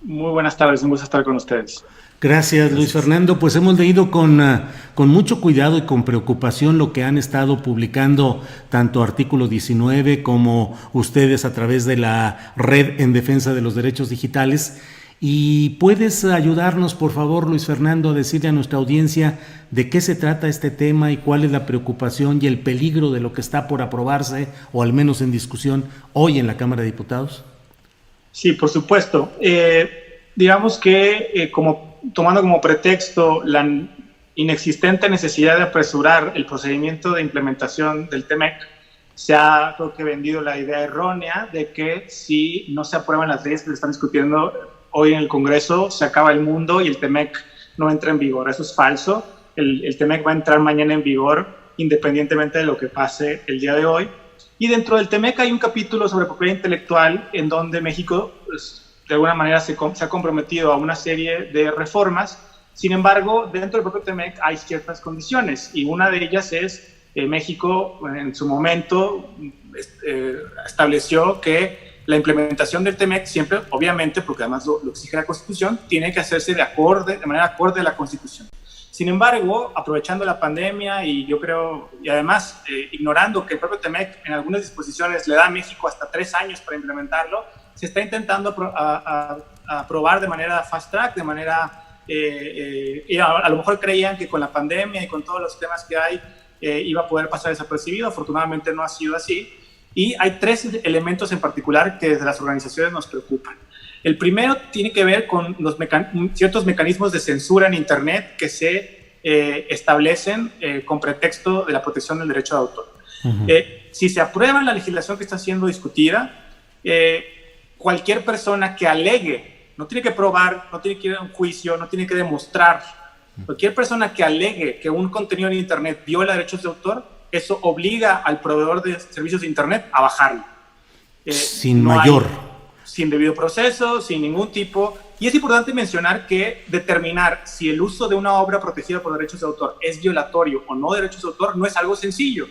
Muy buenas tardes, un gusto estar con ustedes. Gracias, Luis Gracias. Fernando. Pues hemos leído con mucho cuidado y con preocupación lo que han estado publicando tanto Artículo 19 como ustedes a través de la Red en Defensa de los Derechos Digitales. ¿Y puedes ayudarnos, por favor, Luis Fernando, a decirle a nuestra audiencia de qué se trata este tema y cuál es la preocupación y el peligro de lo que está por aprobarse, o al menos en discusión, hoy en la Cámara de Diputados? Sí, por supuesto. Digamos que tomando como pretexto la inexistente necesidad de apresurar el procedimiento de implementación del TEMEC, se ha, creo que, vendido la idea errónea de que si no se aprueban las leyes que se están discutiendo hoy en el Congreso, se acaba el mundo y el TEMEC no entra en vigor. Eso es falso. El TEMEC va a entrar mañana en vigor, independientemente de lo que pase el día de hoy. Y dentro del TEMEC hay un capítulo sobre propiedad intelectual en donde México, pues, de alguna manera, se ha comprometido a una serie de reformas. Sin embargo, dentro del propio TEMEC hay ciertas condiciones y una de ellas es México en su momento estableció que la implementación del TEMEC siempre, obviamente, porque además lo exige la Constitución, tiene que hacerse de manera acorde a la Constitución. Sin embargo, aprovechando la pandemia y yo creo, y además ignorando que el propio TEMEC en algunas disposiciones le da a México hasta 3 años para implementarlo, se está intentando aprobar de manera fast track, de manera, y a lo mejor creían que con la pandemia y con todos los temas que hay iba a poder pasar desapercibido. Afortunadamente no ha sido así. Y hay 3 elementos en particular que desde las organizaciones nos preocupan. El primero tiene que ver con ciertos mecanismos de censura en Internet que se establecen con pretexto de la protección del derecho de autor. Uh-huh. Si se aprueba la legislación que está siendo discutida, cualquier persona que alegue, no tiene que probar, no tiene que ir a un juicio, no tiene que demostrar, cualquier persona que alegue que un contenido en Internet viola derechos de autor, eso obliga al proveedor de servicios de Internet a bajarlo. Sin mayor. Sin debido proceso, sin ningún tipo. Y es importante mencionar que determinar si el uso de una obra protegida por derechos de autor es violatorio o no de derechos de autor no es algo sencillo,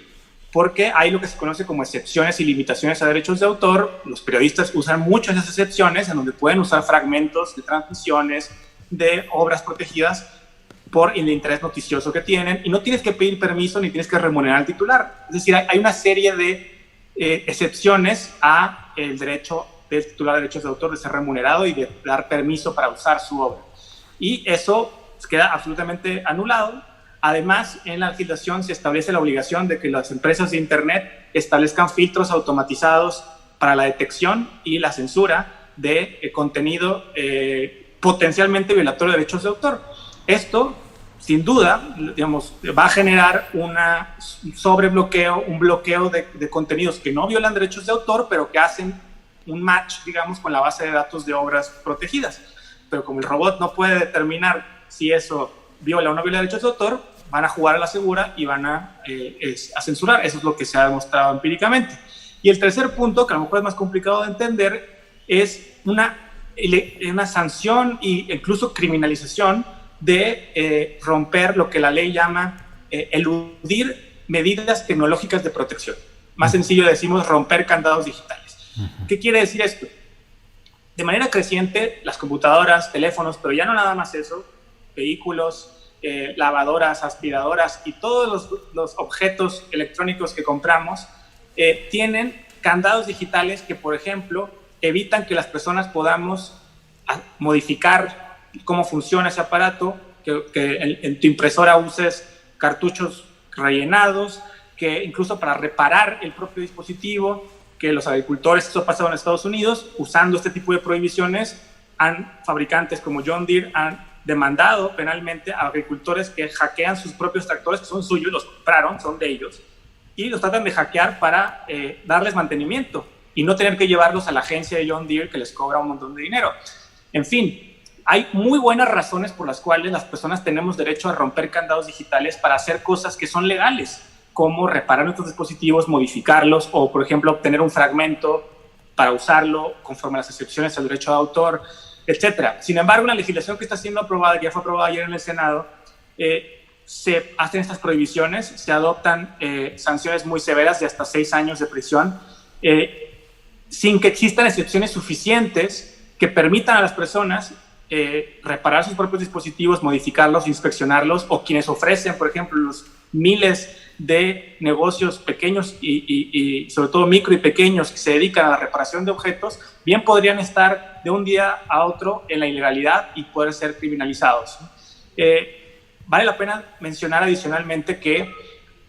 porque hay lo que se conoce como excepciones y limitaciones a derechos de autor. Los periodistas usan muchas de esas excepciones en donde pueden usar fragmentos de transmisiones de obras protegidas por el interés noticioso que tienen, y no tienes que pedir permiso ni tienes que remunerar al titular. Es decir, hay una serie de excepciones a el derecho del titular de derechos de autor de ser remunerado y de dar permiso para usar su obra. Y eso queda absolutamente anulado. Además, en la legislación se establece la obligación de que las empresas de Internet establezcan filtros automatizados para la detección y la censura de contenido potencialmente violatorio de derechos de autor. Esto, sin duda, digamos, va a generar un bloqueo de contenidos que no violan derechos de autor, pero que hacen un match, digamos, con la base de datos de obras protegidas. Pero como el robot no puede determinar si eso viola o no viola derechos de autor, van a jugar a la segura y van a censurar. Eso es lo que se ha demostrado empíricamente. Y el tercer punto, que a lo mejor es más complicado de entender, es una sanción e incluso criminalización de romper lo que la ley llama eludir medidas tecnológicas de protección. Más sencillo decimos romper candados digitales. ¿Qué quiere decir esto? De manera creciente, las computadoras, teléfonos, pero ya no nada más eso, vehículos, lavadoras, aspiradoras y todos los objetos electrónicos que compramos tienen candados digitales que, por ejemplo, evitan que las personas podamos modificar cómo funciona ese aparato, que en tu impresora uses cartuchos rellenados, que incluso para reparar el propio dispositivo, que los agricultores, eso ha pasado en Estados Unidos, usando este tipo de prohibiciones, fabricantes como John Deere han demandado penalmente a agricultores que hackean sus propios tractores, que son suyos, los compraron, son de ellos, y los tratan de hackear para darles mantenimiento y no tener que llevarlos a la agencia de John Deere que les cobra un montón de dinero. En fin, hay muy buenas razones por las cuales las personas tenemos derecho a romper candados digitales para hacer cosas que son legales, como reparar nuestros dispositivos, modificarlos o, por ejemplo, obtener un fragmento para usarlo conforme a las excepciones al derecho de autor, etc. Sin embargo, una legislación que está siendo aprobada, que ya fue aprobada ayer en el Senado, se hacen estas prohibiciones, se adoptan sanciones muy severas de hasta 6 años de prisión, sin que existan excepciones suficientes que permitan a las personas reparar sus propios dispositivos, modificarlos, inspeccionarlos, o quienes ofrecen, por ejemplo, los miles de negocios pequeños y sobre todo micro y pequeños que se dedican a la reparación de objetos, bien podrían estar de un día a otro en la ilegalidad y poder ser criminalizados. Vale la pena mencionar adicionalmente que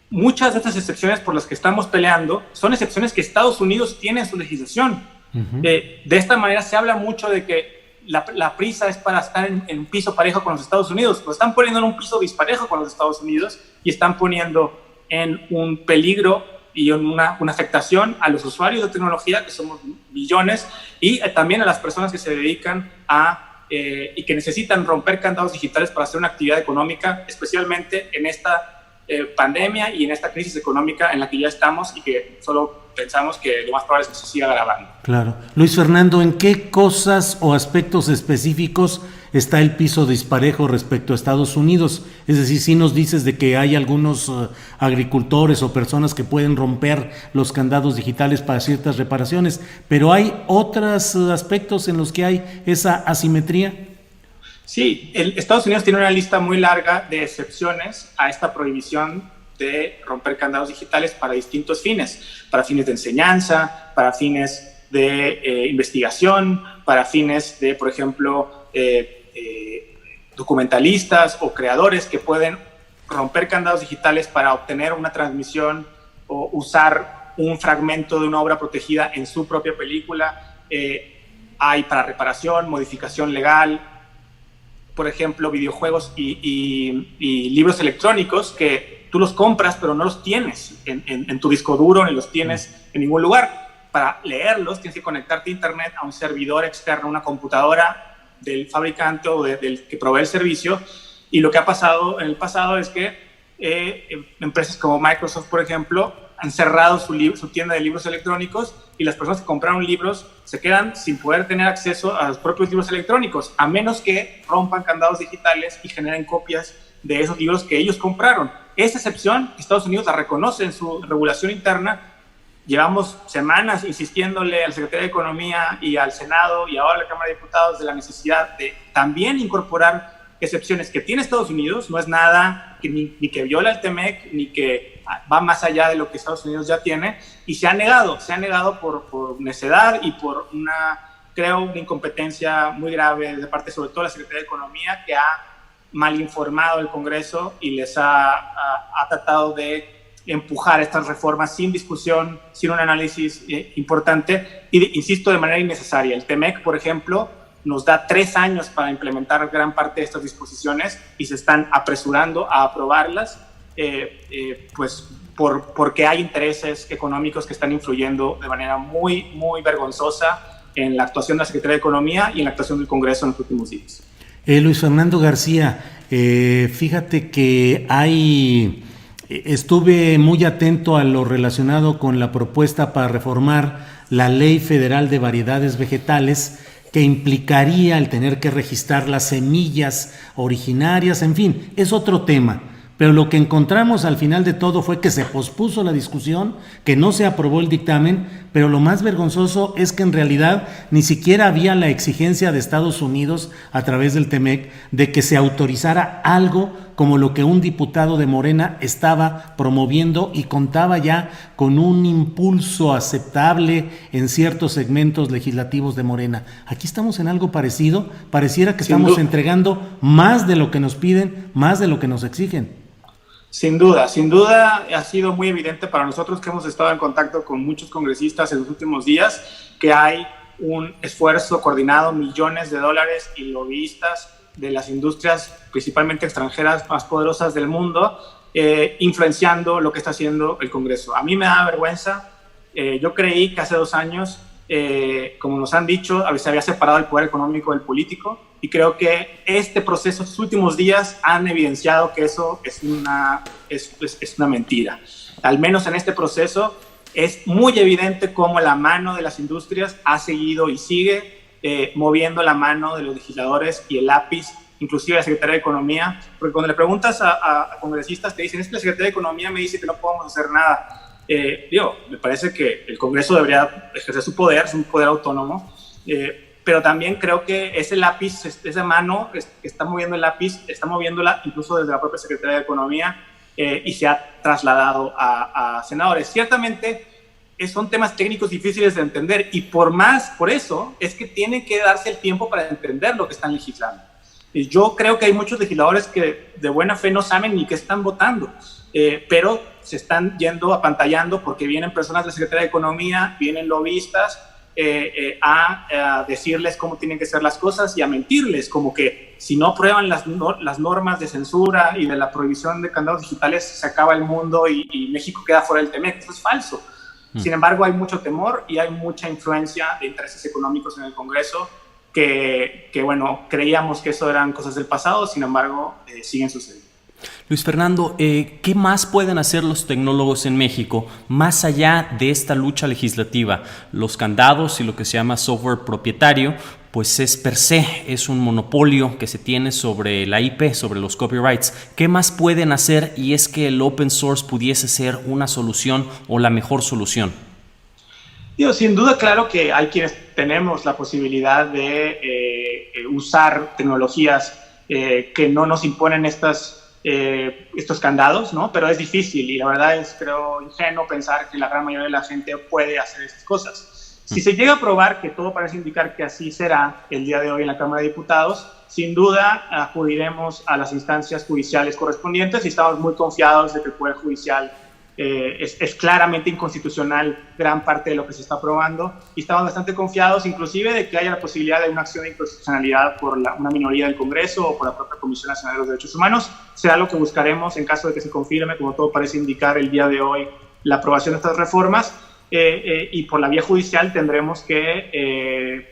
muchas de estas excepciones por las que estamos peleando son excepciones que Estados Unidos tiene en su legislación. De esta manera se habla mucho de que la prisa es para estar en un piso parejo con los Estados Unidos. Lo están poniendo en un piso disparejo con los Estados Unidos y están poniendo en un peligro y en una afectación a los usuarios de tecnología, que somos millones, y también a las personas que se dedican y que necesitan romper candados digitales para hacer una actividad económica, especialmente en esta pandemia y en esta crisis económica en la que ya estamos y que solo pensamos que lo más probable es que se siga agravando. Claro. Luis Fernando, ¿en qué cosas o aspectos específicos está el piso disparejo respecto a Estados Unidos? Es decir, sí nos dices de que hay algunos agricultores o personas que pueden romper los candados digitales para ciertas reparaciones, pero ¿hay otros aspectos en los que hay esa asimetría? Sí, Estados Unidos tiene una lista muy larga de excepciones a esta prohibición de romper candados digitales para distintos fines, para fines de enseñanza, para fines de investigación, para fines de, por ejemplo, documentalistas o creadores que pueden romper candados digitales para obtener una transmisión o usar un fragmento de una obra protegida en su propia película. Hay para reparación, modificación legal, por ejemplo, videojuegos y libros electrónicos que tú los compras pero no los tienes en tu disco duro, ni los tienes en ningún lugar. Para leerlos tienes que conectarte a internet, a un servidor externo, una computadora del fabricante o del que provee el servicio. Y lo que ha pasado en el pasado es que empresas como Microsoft, por ejemplo, han cerrado su tienda de libros electrónicos, y las personas que compraron libros se quedan sin poder tener acceso a los propios libros electrónicos, a menos que rompan candados digitales y generen copias de esos libros que ellos compraron. Esa excepción, Estados Unidos la reconoce en su regulación interna. Llevamos semanas insistiéndole al Secretario de Economía y al Senado y ahora a la Cámara de Diputados de la necesidad de también incorporar excepciones que tiene Estados Unidos. No es nada que ni que viola el TEMEC, ni que va más allá de lo que Estados Unidos ya tiene, y se ha negado por necedad y por creo, una incompetencia muy grave de parte, sobre todo, de la Secretaría de Economía, que ha mal informado el Congreso y les ha tratado de empujar estas reformas sin discusión, sin un análisis importante, y insisto, de manera innecesaria. El TEMEC, por ejemplo, nos da 3 años para implementar gran parte de estas disposiciones y se están apresurando a aprobarlas, pues porque hay intereses económicos que están influyendo de manera muy, muy vergonzosa en la actuación de la Secretaría de Economía y en la actuación del Congreso en los últimos días. Luis Fernando García, fíjate que estuve muy atento a lo relacionado con la propuesta para reformar la Ley Federal de Variedades Vegetales, que implicaría el tener que registrar las semillas originarias, en fin, es otro tema. Pero lo que encontramos al final de todo fue que se pospuso la discusión, que no se aprobó el dictamen, pero lo más vergonzoso es que en realidad ni siquiera había la exigencia de Estados Unidos a través del TEMEC de que se autorizara algo como lo que un diputado de Morena estaba promoviendo y contaba ya con un impulso aceptable en ciertos segmentos legislativos de Morena. Aquí estamos en algo parecido, pareciera que estamos entregando más de lo que nos piden, más de lo que nos exigen. Sin duda ha sido muy evidente para nosotros, que hemos estado en contacto con muchos congresistas en los últimos días, que hay un esfuerzo coordinado, millones de dólares y lobbyistas de las industrias, principalmente extranjeras, más poderosas del mundo, influenciando lo que está haciendo el Congreso. A mí me da vergüenza. Yo creí que hace 2 años, como nos han dicho, se había separado el poder económico del político, y creo que este proceso, estos últimos días, han evidenciado que eso es una mentira. Al menos en este proceso es muy evidente cómo la mano de las industrias ha seguido y sigue moviendo la mano de los legisladores y el lápiz, inclusive la Secretaría de Economía, porque cuando le preguntas a congresistas, te dicen: es que la Secretaría de Economía me dice que no podemos hacer nada. Me parece que el Congreso debería ejercer su poder, es un poder autónomo, pero también creo que ese lápiz, esa mano que está moviendo el lápiz, está moviéndola incluso desde la propia Secretaría de Economía y se ha trasladado a senadores. Ciertamente son temas técnicos difíciles de entender y por eso es que tiene que darse el tiempo para entender lo que están legislando. Y yo creo que hay muchos legisladores que de buena fe no saben ni qué están votando, pero se están yendo apantallando porque vienen personas de la Secretaría de Economía, vienen lobistas a decirles cómo tienen que ser las cosas y a mentirles, como que si no aprueban las normas de censura y de la prohibición de candados digitales se acaba el mundo y México queda fuera del TEMEC. Eso es falso. Sin embargo, hay mucho temor y hay mucha influencia de intereses económicos en el Congreso que bueno, creíamos que eso eran cosas del pasado, sin embargo, siguen sucediendo. Luis Fernando, ¿qué más pueden hacer los tecnólogos en México más allá de esta lucha legislativa? Los candados y lo que se llama software propietario, pues es per se, es un monopolio que se tiene sobre la IP, sobre los copyrights. ¿Qué más pueden hacer y es que el open source pudiese ser una solución o la mejor solución? Sin duda, claro que hay quienes tenemos la posibilidad de usar tecnologías que no nos imponen estos candados, ¿no? Pero es difícil y la verdad es, creo, ingenuo pensar que la gran mayoría de la gente puede hacer estas cosas. Si se llega a probar, que todo parece indicar que así será el día de hoy en la Cámara de Diputados, sin duda acudiremos a las instancias judiciales correspondientes y estamos muy confiados de que el Poder Judicial es claramente inconstitucional gran parte de lo que se está aprobando y estamos bastante confiados inclusive de que haya la posibilidad de una acción de inconstitucionalidad por una minoría del Congreso o por la propia Comisión Nacional de los Derechos Humanos. Será lo que buscaremos en caso de que se confirme, como todo parece indicar el día de hoy, la aprobación de estas reformas y por la vía judicial tendremos que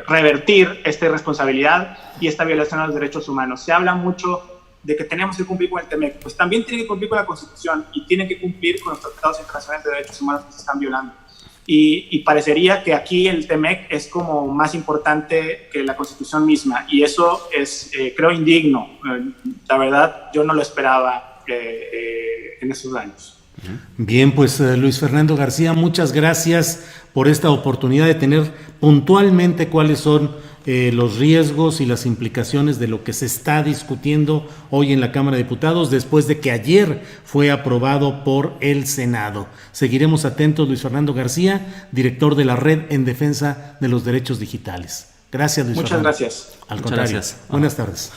revertir esta irresponsabilidad y esta violación a los derechos humanos. Se habla mucho de que tenemos que cumplir con el TEMEC, pues también tiene que cumplir con la Constitución y tiene que cumplir con los tratados internacionales de derechos humanos que se están violando. Y parecería que aquí el TEMEC es como más importante que la Constitución misma y eso es, creo, indigno. La verdad, yo no lo esperaba en esos años. Bien, pues Luis Fernando García, muchas gracias por esta oportunidad de tener puntualmente cuáles son los riesgos y las implicaciones de lo que se está discutiendo hoy en la Cámara de Diputados después de que ayer fue aprobado por el Senado. Seguiremos atentos, Luis Fernando García, director de la Red en Defensa de los Derechos Digitales. Gracias, Luis Fernando. Muchas gracias. Al contrario. Muchas gracias. Buenas tardes.